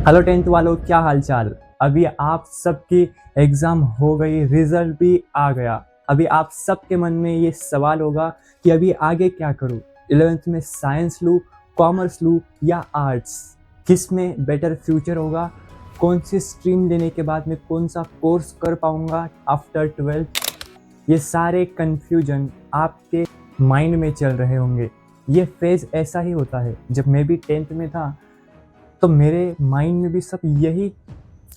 Hello tenth वालों, क्या हाल चाल। अभी आप सबकी एग्जाम हो गई, रिजल्ट भी आ गया। अभी आप सबके मन में ये सवाल होगा कि अभी आगे क्या करूं। 11th में साइंस लूं, कॉमर्स लूं या आर्ट्स, किस में बेटर फ्यूचर होगा, कौन सी स्ट्रीम लेने के बाद मैं कौन सा कोर्स कर पाऊंगा आफ्टर 12th। ये सारे कंफ्यूजन आपके माइंड में चल रहे होंगे। ये फेज ऐसा ही होता है। जब मैं भी 10th में था तो मेरे माइंड में भी सब यही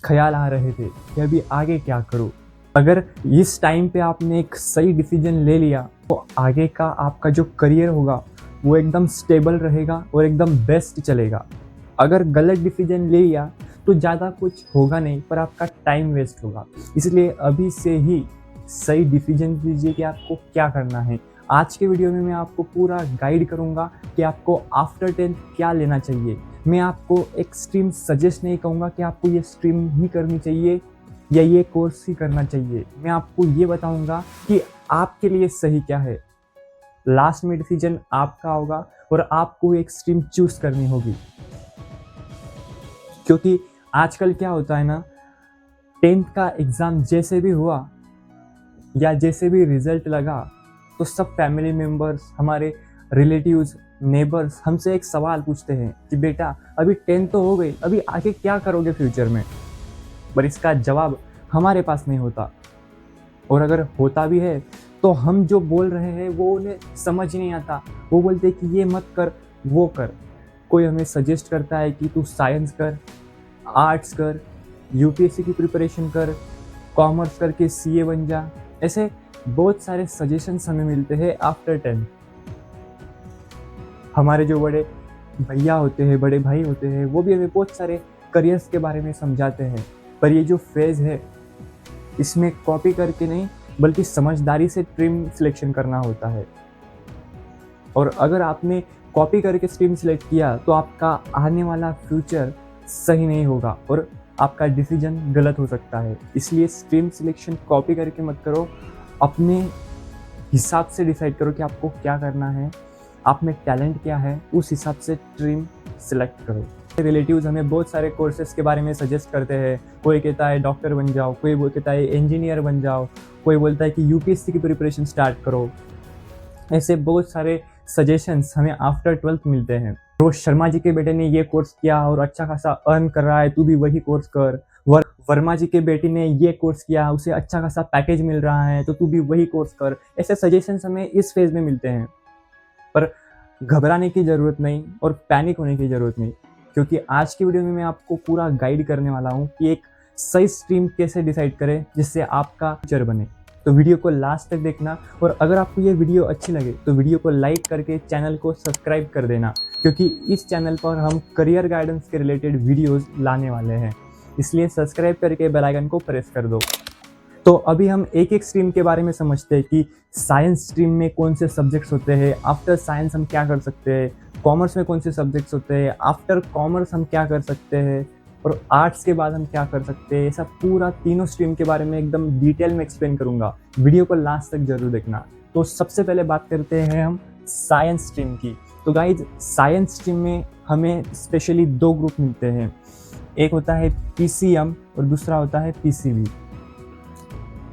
ख्याल आ रहे थे कि अभी आगे क्या करूं। अगर इस टाइम पे आपने एक सही डिसीजन ले लिया तो आगे का आपका जो करियर होगा वो एकदम स्टेबल रहेगा और एकदम बेस्ट चलेगा। अगर गलत डिसीजन ले लिया तो ज़्यादा कुछ होगा नहीं, पर आपका टाइम वेस्ट होगा। इसलिए अभी से ही सही डिसीजन लीजिए कि आपको क्या करना है। आज के वीडियो में मैं आपको पूरा गाइड करूंगा कि आपको आफ्टर 10th क्या लेना चाहिए। मैं आपको एक स्ट्रीम सजेस्ट नहीं कहूँगा कि आपको ये स्ट्रीम ही करनी चाहिए या ये कोर्स ही करना चाहिए। मैं आपको ये बताऊंगा कि आपके लिए सही क्या है। लास्ट में डिसीजन आपका होगा और आपको एक स्ट्रीम चूज करनी होगी। क्योंकि आजकल क्या होता है ना, 10th का एग्ज़ाम जैसे भी हुआ या जैसे भी रिजल्ट लगा तो सब फैमिली मेम्बर्स, हमारे रिलेटिव्स, नेबर्स हमसे एक सवाल पूछते हैं कि बेटा अभी 10th तो हो गई, अभी आगे क्या करोगे फ्यूचर में। पर इसका जवाब हमारे पास नहीं होता, और अगर होता भी है तो हम जो बोल रहे हैं वो उन्हें समझ नहीं आता। वो बोलते हैं कि ये मत कर, वो कर। कोई हमें सजेस्ट करता है कि तू साइंस कर, आर्ट्स कर, यूपीएससी की प्रिपरेशन कर, कॉमर्स करके सीए बन जा। ऐसे बहुत सारे सजेशंस हमें मिलते हैं आफ्टर 10th। हमारे जो बड़े भैया होते हैं, बड़े भाई होते हैं, वो भी हमें बहुत सारे करियर्स के बारे में समझाते हैं। पर ये जो फेज़ है इसमें कॉपी करके नहीं बल्कि समझदारी से स्ट्रीम सिलेक्शन करना होता है। और अगर आपने कॉपी करके स्ट्रीम सिलेक्ट किया तो आपका आने वाला फ्यूचर सही नहीं होगा और आपका डिसीजन गलत हो सकता है। इसलिए स्ट्रीम सिलेक्शन कॉपी करके मत करो, अपने हिसाब से डिसाइड करो कि आपको क्या करना है, आप में टैलेंट क्या है, उस हिसाब से स्ट्रीम सिलेक्ट करो। रिलेटिव्स हमें बहुत सारे कोर्सेज के बारे में सजेस्ट करते हैं। कोई कहता है डॉक्टर बन जाओ, कोई वो कहता है इंजीनियर बन जाओ, कोई बोलता है कि यूपीएससी की प्रिपरेशन स्टार्ट करो। ऐसे बहुत सारे सजेशंस हमें आफ्टर 12th मिलते हैं। रोहित शर्मा जी के बेटे ने ये कोर्स किया और अच्छा खासा अर्न कर रहा है, तू भी वही कोर्स कर। वर्मा जी के बेटी ने ये कोर्स किया, उसे अच्छा खासा पैकेज मिल रहा है, तो तू भी वही कोर्स कर। ऐसे सजेशंस हमें इस फेज में मिलते हैं। पर घबराने की ज़रूरत नहीं और पैनिक होने की ज़रूरत नहीं, क्योंकि आज की वीडियो में मैं आपको पूरा गाइड करने वाला हूँ कि एक सही स्ट्रीम कैसे डिसाइड करें जिससे आपका फ्यूचर बने। तो वीडियो को लास्ट तक देखना, और अगर आपको ये वीडियो अच्छी लगे तो वीडियो को लाइक करके चैनल को सब्सक्राइब कर देना, क्योंकि इस चैनल पर हम करियर गाइडेंस के रिलेटेड वीडियोस लाने वाले हैं। इसलिए सब्सक्राइब करके बेल आइकन को प्रेस कर दो। तो अभी हम एक एक स्ट्रीम के बारे में समझते हैं कि साइंस स्ट्रीम में कौन से सब्जेक्ट्स होते हैं, आफ्टर साइंस हम क्या कर सकते हैं, कॉमर्स में कौन से सब्जेक्ट्स होते हैं, आफ्टर कॉमर्स हम क्या कर सकते हैं, और आर्ट्स के बाद हम क्या कर सकते हैं। ऐसा पूरा तीनों स्ट्रीम के बारे में एकदम डिटेल में एक्सप्लेन करूंगा। वीडियो को लास्ट तक जरूर देखना। तो सबसे पहले बात करते हैं हम साइंस स्ट्रीम की। तो गाइज, साइंस स्ट्रीम में हमें स्पेशली दो ग्रुप मिलते हैं। एक होता है पीसीएम और दूसरा होता है पीसीबी।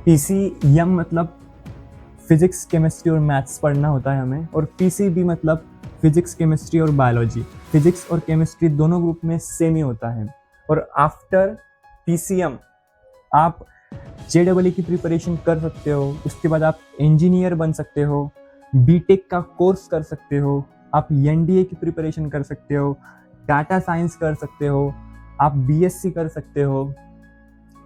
पीसीएम मतलब फिजिक्स, केमिस्ट्री और मैथ्स पढ़ना होता है हमें, और पीसीबी मतलब फिजिक्स, केमिस्ट्री और बायोलॉजी। फिजिक्स और केमिस्ट्री दोनों ग्रुप में सेम ही होता है। और आफ्टर पीसीएम आप जेईई की प्रिपरेशन कर सकते हो, उसके बाद आप इंजीनियर बन सकते हो, बीटेक का कोर्स कर सकते हो, आप एनडीए की प्रिपरेशन कर सकते हो, डाटा साइंस कर सकते हो, आप बीएससी कर सकते हो।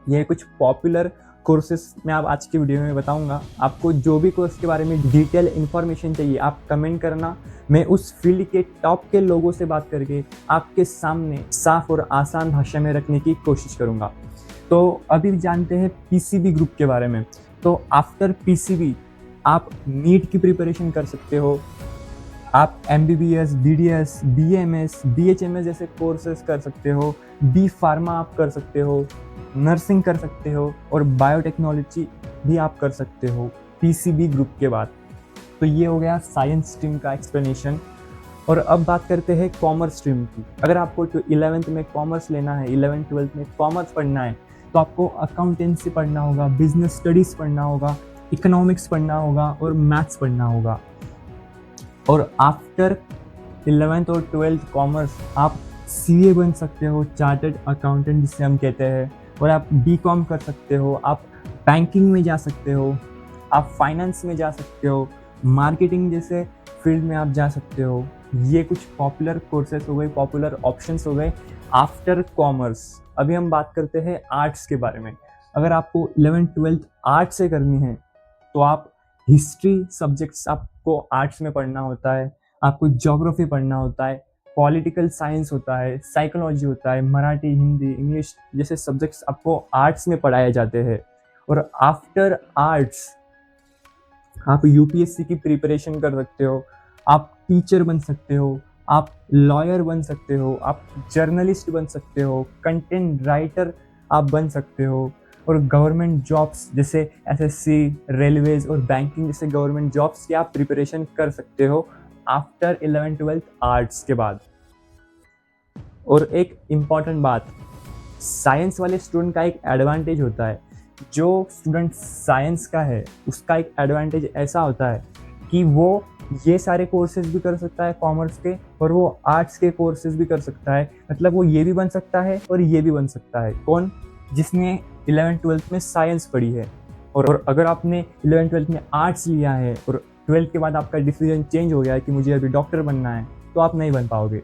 ये कुछ पॉपुलर कोर्सेस मैं आप आज की वीडियो में बताऊंगा। आपको जो भी कोर्स के बारे में डिटेल इन्फॉर्मेशन चाहिए आप कमेंट करना। मैं उस फील्ड के टॉप के लोगों से बात करके आपके सामने साफ और आसान भाषा में रखने की कोशिश करूंगा। तो अभी जानते हैं पीसीबी ग्रुप के बारे में। तो आफ्टर पीसीबी आप नीट की प्रिपरेशन कर सकते हो, आप एमबीबीएस, बीडीएस, बीएमएस, बीएचएमएस जैसे कोर्सेज कर सकते हो, बी फार्मा आप कर सकते हो, नर्सिंग कर सकते हो, और बायोटेक्नोलॉजी भी आप कर सकते हो पीसीबी ग्रुप के बाद। तो ये हो गया साइंस स्ट्रीम का एक्सप्लेनेशन। और अब बात करते हैं कॉमर्स स्ट्रीम की। अगर आपको 11th में कॉमर्स लेना है, 11th-12th में कॉमर्स पढ़ना है, तो आपको अकाउंटेंसी पढ़ना होगा, बिजनेस स्टडीज़ पढ़ना होगा, इकोनॉमिक्स पढ़ना होगा और मैथ्स पढ़ना होगा। और आफ्टर 11th और 12th कॉमर्स आप सीए बन सकते हो, चार्टर्ड अकाउंटेंट जिसे हम कहते हैं, और आप बीकॉम कर सकते हो, आप बैंकिंग में जा सकते हो, आप फाइनेंस में जा सकते हो, मार्केटिंग जैसे फील्ड में आप जा सकते हो। ये कुछ पॉपुलर कोर्सेस हो गए, पॉपुलर ऑप्शंस हो गए आफ्टर कॉमर्स। अभी हम बात करते हैं आर्ट्स के बारे में। अगर आपको 11th-12th आर्ट्स से करनी है तो आप हिस्ट्री सब्जेक्ट्स आपको आर्ट्स में पढ़ना होता है, आपको ज्योग्राफी पढ़ना होता है, पॉलिटिकल साइंस होता है, साइकोलॉजी होता है, मराठी, हिंदी, इंग्लिश जैसे सब्जेक्ट्स आपको आर्ट्स में पढ़ाए जाते हैं। और आफ्टर आर्ट्स आप यूपीएससी की प्रिपरेशन कर सकते हो, आप टीचर बन सकते हो, आप लॉयर बन सकते हो, आप जर्नलिस्ट बन सकते हो, कंटेंट राइटर आप बन सकते हो, और गवर्नमेंट जॉब्स जैसे एसएससी, रेलवेज और बैंकिंग जैसे गवर्नमेंट जॉब्स की आप प्रिपरेशन कर सकते हो आफ्टर 11th-12th आर्ट्स के बाद। और एक इम्पॉर्टेंट बात, साइंस वाले स्टूडेंट का एक एडवांटेज होता है। जो स्टूडेंट साइंस का है उसका एक एडवांटेज ऐसा होता है कि वो ये सारे कोर्सेज भी कर सकता है कॉमर्स के, और वो आर्ट्स के कोर्सेज भी कर सकता है। मतलब वो ये भी बन सकता है और ये भी बन सकता है। कौन? जिसने 11th-12th में साइंस पढ़ी है। और अगर आपने 11th-12th में आर्ट्स लिया है और 12th के बाद आपका डिसीजन चेंज हो गया है कि मुझे अभी डॉक्टर बनना है, तो आप नहीं बन पाओगे,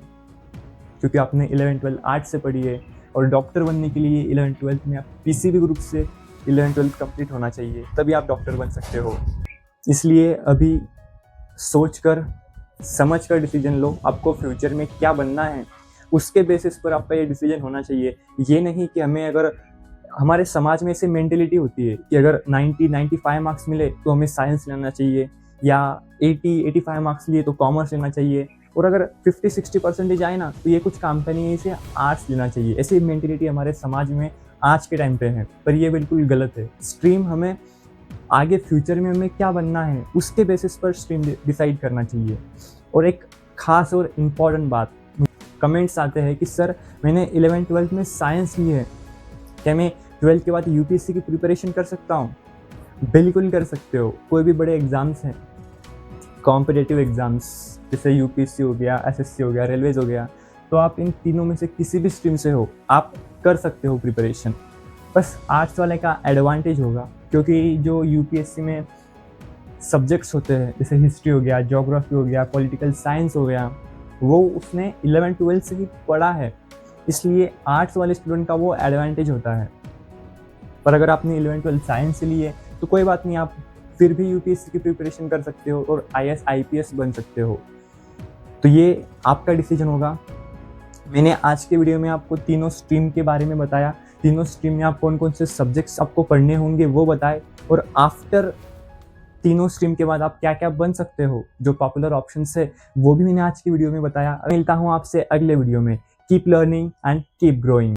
क्योंकि आपने 11th-12th आर्ट्स से पढ़ी है। और डॉक्टर बनने के लिए 11th-12th में आप पीसीबी ग्रुप से 11th-12th कंप्लीट होना चाहिए, तभी आप डॉक्टर बन सकते हो। इसलिए अभी सोच कर समझ कर डिसीजन लो, आपको फ्यूचर में क्या बनना है, उसके बेसिस पर आपका ये डिसीजन होना चाहिए। ये नहीं कि हमें, अगर हमारे समाज में ऐसी मेंटेलिटी होती है कि अगर 90-95 मार्क्स मिले तो हमें साइंस लेना चाहिए, या 80-85 मार्क्स लिए तो कॉमर्स लेना चाहिए, और अगर 50-60% आए ना तो ये कुछ काम का नहीं है, इसे आर्ट्स लेना चाहिए। ऐसी मेंटेलिटी हमारे समाज में आज के टाइम पे है, पर ये बिल्कुल गलत है। स्ट्रीम हमें आगे फ्यूचर में हमें क्या बनना है उसके बेसिस पर स्ट्रीम डिसाइड करना चाहिए। और एक खास और इम्पॉर्टेंट बात, कमेंट्स आते हैं कि सर मैंने 11th-12th में साइंस ली है, क्या मैं 12th के बाद यूपीएससी की प्रिपरेशन कर सकता हूँ? बिल्कुल कर सकते हो। कोई भी बड़े एग्ज़ाम्स हैं, कॉम्पिटिटिव एग्ज़ाम्स जैसे यूपीएससी हो गया, एसएससी हो गया, रेलवेज हो गया, तो आप इन तीनों में से किसी भी स्ट्रीम से हो, आप कर सकते हो प्रिपरेशन। बस आर्ट्स वाले का एडवांटेज होगा, क्योंकि जो यूपीएससी में सब्जेक्ट्स होते हैं जैसे हिस्ट्री हो गया, ज्योग्राफी हो गया, पॉलिटिकल साइंस हो गया, वो उसने 11th-12th से ही पढ़ा है, इसलिए आर्ट्स वाले स्टूडेंट का वो एडवांटेज होता है। पर अगर आपने 11th-12th साइंस से लिए तो कोई बात नहीं, आप फिर भी यूपीएससी की प्रिपरेशन कर सकते हो और आईएएस आईपीएस बन सकते हो। तो ये आपका डिसीजन होगा। मैंने आज के वीडियो में आपको तीनों स्ट्रीम के बारे में बताया, तीनों स्ट्रीम में आप कौन कौन से सब्जेक्ट्स आपको पढ़ने होंगे वो बताए, और आफ्टर तीनों स्ट्रीम के बाद आप क्या क्या बन सकते हो, जो पॉपुलर ऑप्शंस है वो भी मैंने आज की वीडियो में बताया। मिलता हूँ आपसे अगले वीडियो में। Keep learning and keep growing.